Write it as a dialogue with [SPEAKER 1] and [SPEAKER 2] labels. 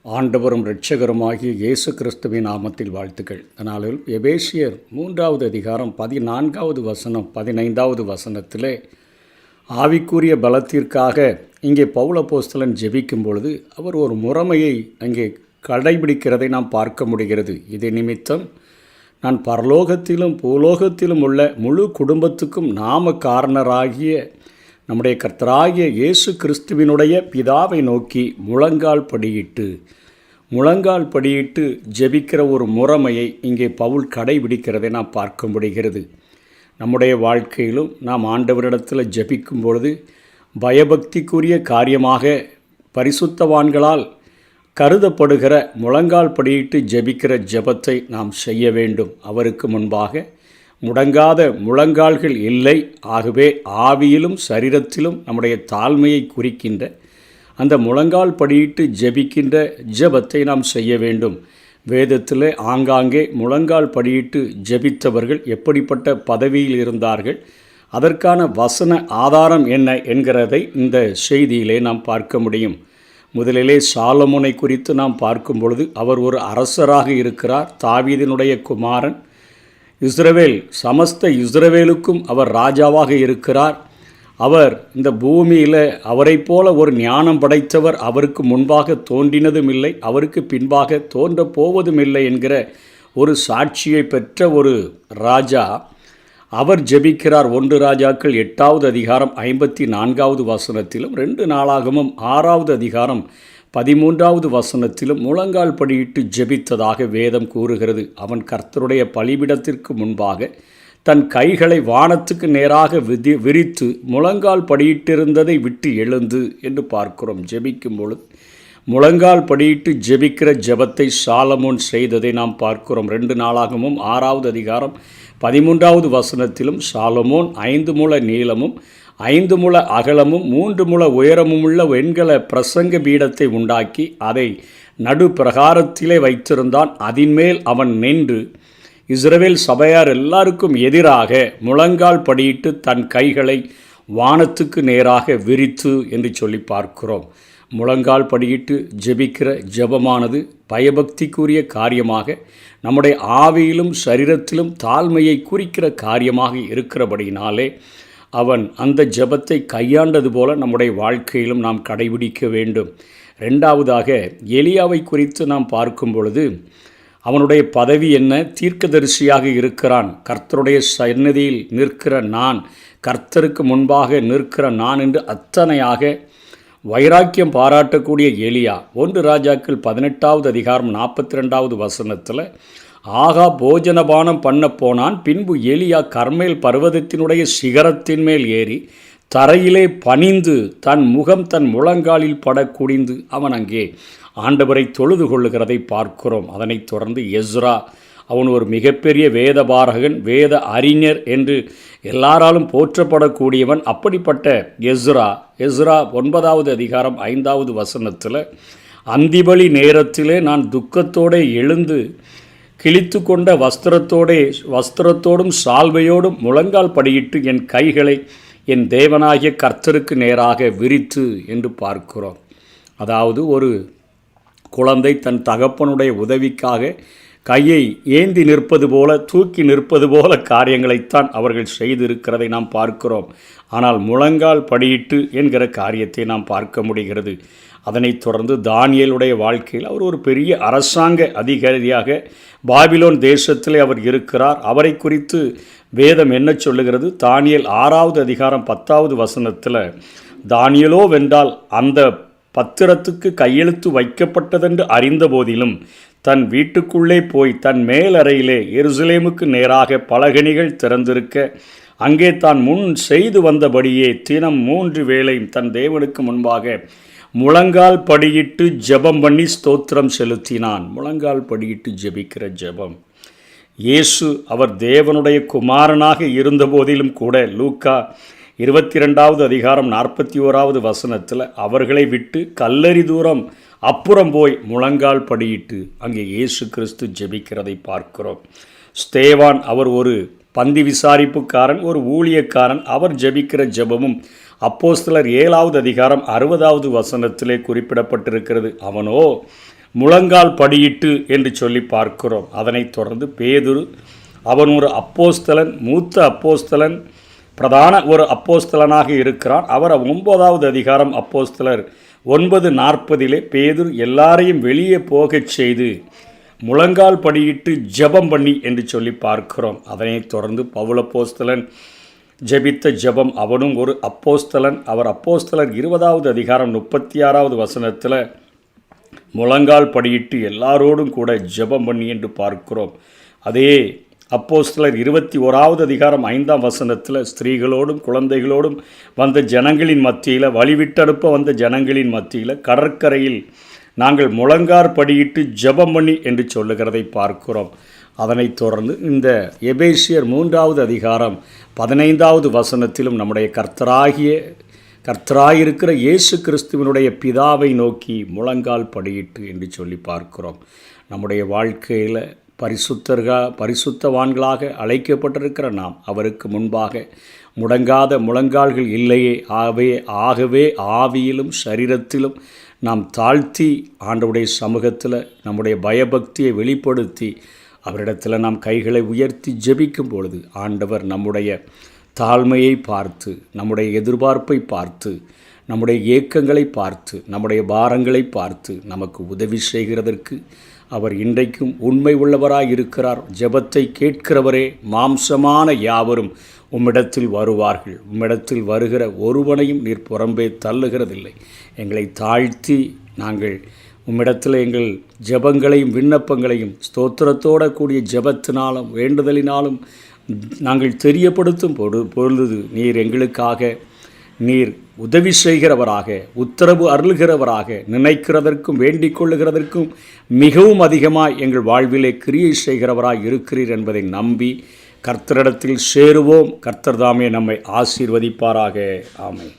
[SPEAKER 1] ஆண்டவரும் இரட்சகருமாகிய இயேசு கிறிஸ்துவின் நாமத்தில் வாழ்த்துக்கள். அதனாலும் எபேசியர் 3வது அதிகாரம் 14வது வசனம் 15வது வசனத்திலே ஆவிக்குரிய பலத்திற்காக இங்கே பவுல் அப்போஸ்தலன் ஜெபிக்கும் பொழுது அவர் ஒரு முறைமையை அங்கே கடைபிடிக்கிறதை நாம் பார்க்க முடிகிறது. இது நிமித்தம் நான் பரலோகத்திலும் பூலோகத்திலும் உள்ள முழு குடும்பத்துக்கும் நாம காரணராகிய நம்முடைய கர்த்தராகிய இயேசு கிறிஸ்துவினுடைய பிதாவை நோக்கி முழங்கால் படியிட்டு ஜெபிக்கிற ஒரு முறைமையை இங்கே பவுல் கடைபிடிக்கிறதை நாம் பார்க்க முடிகிறது. நம்முடைய வாழ்க்கையிலும் நாம் ஆண்டவரிடத்தில் ஜெபிக்கும் பொழுது பயபக்திக்குரிய காரியமாக பரிசுத்தவான்களால் கருதப்படுகிற முழங்கால் படியிட்டு ஜெபிக்கிற ஜெபத்தை நாம் செய்ய வேண்டும். அவருக்கு முன்பாக முடங்காத முழங்கால்கள் இல்லை. ஆகவே ஆவியிலும் சரீரத்திலும் நம்முடைய தாழ்மையை குறிக்கின்ற அந்த முழங்கால் படியிட்டு ஜெபிக்கின்ற ஜெபத்தை நாம் செய்ய வேண்டும். வேதத்தில் ஆங்காங்கே முழங்கால் படியிட்டு ஜெபித்தவர்கள் எப்படிப்பட்ட பதவியில் இருந்தார்கள், அதற்கான வசன ஆதாரம் என்ன என்கிறதை இந்த செய்தியிலே நாம் பார்க்க முடியும். முதலிலே சாலமோனை குறித்து நாம் பார்க்கும் பொழுது அவர் ஒரு அரசராக இருக்கிறார். தாவீதினுடைய குமாரன். சமஸ்த இஸ்ரவேலுக்கும் அவர் ராஜாவாக இருக்கிறார். அவர் இந்த பூமியில் அவரைப் போல ஒரு ஞானம் படைத்தவர் அவருக்கு முன்பாக தோன்றினதும் இல்லை, அவருக்கு பின்பாக தோன்றப் போவதும் இல்லை என்கிற ஒரு சாட்சியை பெற்ற ஒரு ராஜா. அவர் ஜெபிக்கிறார். 1 ராஜாக்கள் 8வது அதிகாரம் 54வது வசனத்திலும் 2 நாளாகமும் 6வது அதிகாரம் 13வது வசனத்திலும் முழங்கால் படியிட்டு ஜெபித்ததாக வேதம் கூறுகிறது. அவன் கர்த்தருடைய பலிபீடத்திற்கு முன்பாக தன் கைகளை வானத்துக்கு நேராக விரித்து முழங்கால் படியிட்டிருந்ததை விட்டு எழுந்து என்று பார்க்கிறோம். ஜெபிக்கும் பொழுது முழங்கால் படியிட்டு ஜெபிக்கிற ஜெபத்தை சாலமோன் செய்ததை நாம் பார்க்கிறோம். 2 நாளாகமும் 6வது அதிகாரம் 13வது வசனத்திலும் சாலமோன் 5 முழ நீளமும் 5 முழ அகலமும் 3 முழ உயரமும் உள்ள வெண்கல பிரசங்க பீடத்தை உண்டாக்கி அதை நடு பிரகாரத்திலே வைத்திருந்தான். அதின்மேல் அவன் நின்று இஸ்ரவேல் சபையார் எல்லாருக்கும் எதிராக முழங்கால் படியிட்டு தன் கைகளை வானத்துக்கு நேராக விரித்து என்று சொல்லி பார்க்கிறோம். முழங்கால் படியிட்டு ஜெபிக்கிற ஜெபமானது பயபக்திக்குரிய காரியமாக நம்முடைய ஆவியிலும் சரீரத்திலும் தாழ்மையை குறிக்கிற காரியமாக இருக்கிறபடினாலே அவன் அந்த ஜெபத்தை கையாண்டது போல நம்முடைய வாழ்க்கையிலும் நாம் கடைபிடிக்க வேண்டும். 2வதாக எலியாவை குறித்து நாம் பார்க்கும் பொழுது அவனுடைய பதவி என்ன? தீர்க்கதரிசியாக இருக்கிறான். கர்த்தருடைய சந்நிதியில் நிற்கிற நான், கர்த்தருக்கு முன்பாக நிற்கிற நான் என்று அத்தனையாக வைராக்கியம் பாராட்டக்கூடிய எலியா. 1 ராஜாக்கள் 18வது அதிகாரம் 42வது வசனத்தில் ஆகா போஜனபானம் பண்ண போனான். பின்பு எலியா கர்மேல் பர்வதத்தினுடைய சிகரத்தின் மேல் ஏறி தரையிலே பணிந்து தன் முகம் தன் முழங்காலில் பட குடிந்து அவன் அங்கே ஆண்டவரை தொழுது கொள்ளுகிறதை பார்க்கிறோம். அதனைத் தொடர்ந்து எஸ்ரா, அவன் ஒரு மிகப்பெரிய வேதபாரகன், வேத அறிஞர் என்று எல்லாராலும் போற்றப்படக்கூடியவன். அப்படிப்பட்ட எஸ்ரா 9வது அதிகாரம் 5வது வசனத்தில் அந்திபலி நேரத்திலே நான் துக்கத்தோடு எழுந்து கிழித்து கொண்ட வஸ்திரத்தோடும் சால்வையோடும் முழங்கால் படியிட்டு என் கைகளை என் தேவனாகிய கர்த்தருக்கு நேராக விரித்து என்று பார்க்கிறோம். அதாவது ஒரு குழந்தை தன் தகப்பனுடைய உதவிக்காக கையை ஏந்தி நிற்பது போல, தூக்கி நிற்பது போல காரியங்களைத்தான் அவர்கள் செய்திருக்கிறதை நாம் பார்க்கிறோம். ஆனால் முழங்கால் படியிட்டு என்கிற காரியத்தை நாம் பார்க்க முடிகிறது. அதனைத் தொடர்ந்து தானியேலுடைய வாழ்க்கையில் அவர் ஒரு பெரிய அரசாங்க அதிகாரியாக பாபிலோன் தேசத்திலே அவர் இருக்கிறார். அவரை குறித்து வேதம் என்ன சொல்லுகிறது? தானியேல் 6வது அதிகாரம் 10வது வசனத்தில் தானியேலோ வென்றால் அந்த பத்திரத்துக்கு கையெழுத்து வைக்கப்பட்டதென்று அறிந்த போதிலும் தன் வீட்டுக்குள்ளே போய் தன் மேலறையிலே எருசலேமுக்கு நேராக பலகணிகள் திறந்திருக்க அங்கே தான் முன் செய்து வந்தபடியே தினம் 3 வேளையும் தன் தேவனுக்கு முன்பாக முழங்கால் படியிட்டு ஜெபம் பண்ணி ஸ்தோத்திரம் செலுத்தினான். முழங்கால் படியிட்டு ஜெபிக்கிற ஜெபம். இயேசு அவர் தேவனுடைய குமாரனாக இருந்த போதிலும் கூட லூக்கா 22வது அதிகாரம் 41வது வசனத்தில் அவர்களை விட்டு கல்லறி தூரம் அப்புறம் போய் முழங்கால் படியிட்டு அங்கே இயேசு கிறிஸ்து ஜெபிக்கிறதை பார்க்கிறோம். ஸ்தேவான் அவர் ஒரு பந்தி விசாரிப்புக்காரன், ஒரு ஊழியக்காரன். அவர் ஜெபிக்கிற ஜெபமும் அப்போஸ்தலர் 7வது அதிகாரம் 60வது வசனத்திலே குறிப்பிடப்பட்டிருக்கிறது. அவனோ முழங்கால் படியிட்டு என்று சொல்லி பார்க்கிறோம். அதனைத் தொடர்ந்து பேதுரு, அவன் ஒரு அப்போஸ்தலன், மூத்த அப்போஸ்தலன், பிரதான ஒரு அப்போஸ்தலனாக இருக்கிறான். அவர் 9வது அதிகாரம் அப்போஸ்தலர் 9:40 பேதுரு எல்லாரையும் வெளியே போகச் செய்து முழங்கால் படியிட்டு ஜெபம் பண்ணி என்று சொல்லி பார்க்கிறோம். அதனைத் தொடர்ந்து பவுல் அப்போஸ்தலன் ஜெபித்த ஜெபம், அவனும் ஒரு அப்போஸ்தலன். அவர் அப்போஸ்தலர் 20வது அதிகாரம் 36வது வசனத்தில் முழங்கால் படியிட்டு எல்லாரோடும் கூட ஜெபம் பண்ணி என்று பார்க்கிறோம். அதே அப்போஸ்தலர் 21வது அதிகாரம் 5ஆம் வசனத்தில் ஸ்திரீகளோடும் குழந்தைகளோடும் வந்த ஜனங்களின் மத்தியில், வழிவிட்டனுப்ப வந்த ஜனங்களின் மத்தியில் கடற்கரையில் நாங்கள் முழங்கார் படியிட்டு ஜெபம் பண்ணி என்று சொல்லுகிறதை பார்க்கிறோம். அதனைத் தொடர்ந்து இந்த எபேசியர் 3வது அதிகாரம் 15வது வசனத்திலும் நம்முடைய கர்த்தராயிருக்கிற இயேசு கிறிஸ்துவினுடைய பிதாவை நோக்கி முழங்கால் படியிட்டு என்று சொல்லி பார்க்கிறோம். நம்முடைய வாழ்க்கையில் பரிசுத்தவான்களாக அழைக்கப்பட்டிருக்கிற நாம் அவருக்கு முன்பாக முடங்காத முழங்கால்கள் இல்லையே. ஆகவே ஆவியிலும் சரீரத்திலும் நாம் தாழ்த்தி ஆண்டவருடைய சமூகத்தில் நம்முடைய பயபக்தியை வெளிப்படுத்தி அவரிடத்தில் நாம் கைகளை உயர்த்தி ஜெபிக்கும் பொழுது ஆண்டவர் நம்முடைய தாழ்மையை பார்த்து, நம்முடைய எதிர்பார்ப்பை பார்த்து, நம்முடைய ஏக்கங்களை பார்த்து, நம்முடைய பாரங்களை பார்த்து நமக்கு உதவி செய்கிறதற்கு அவர் இன்றைக்கும் உண்மை உள்ளவராய் இருக்கிறார். ஜெபத்தை கேட்கிறவரே, மாம்சமான யாவரும் உம்மிடத்தில் வருவார்கள். உம்மிடத்தில் வருகிற ஒருவனையும் நீர் புறம்பே தள்ளுகிறதில்லை. எங்களை தாழ்த்தி நாங்கள் உம்மிடத்தில் எங்கள் ஜெபங்களையும் விண்ணப்பங்களையும் ஸ்தோத்திரத்தோட கூடிய ஜெபத்தினாலும் வேண்டுதலினாலும் நாங்கள் தெரியப்படுத்தும் பொழுது நீர் எங்களுக்காக நீர் உதவி செய்கிறவராக, உத்தரவு அருளுகிறவராக, நினைக்கிறதற்கும் வேண்டிக் கொள்ளுகிறதற்கும் மிகவும் அதிகமாக எங்கள் வாழ்விலே கிரியை செய்கிறவராக இருக்கிறீர் என்பதை நம்பி கர்த்தரிடத்தில் சேருவோம். கர்த்தர் தாமே நம்மை ஆசீர்வதிப்பாராக. ஆமென்.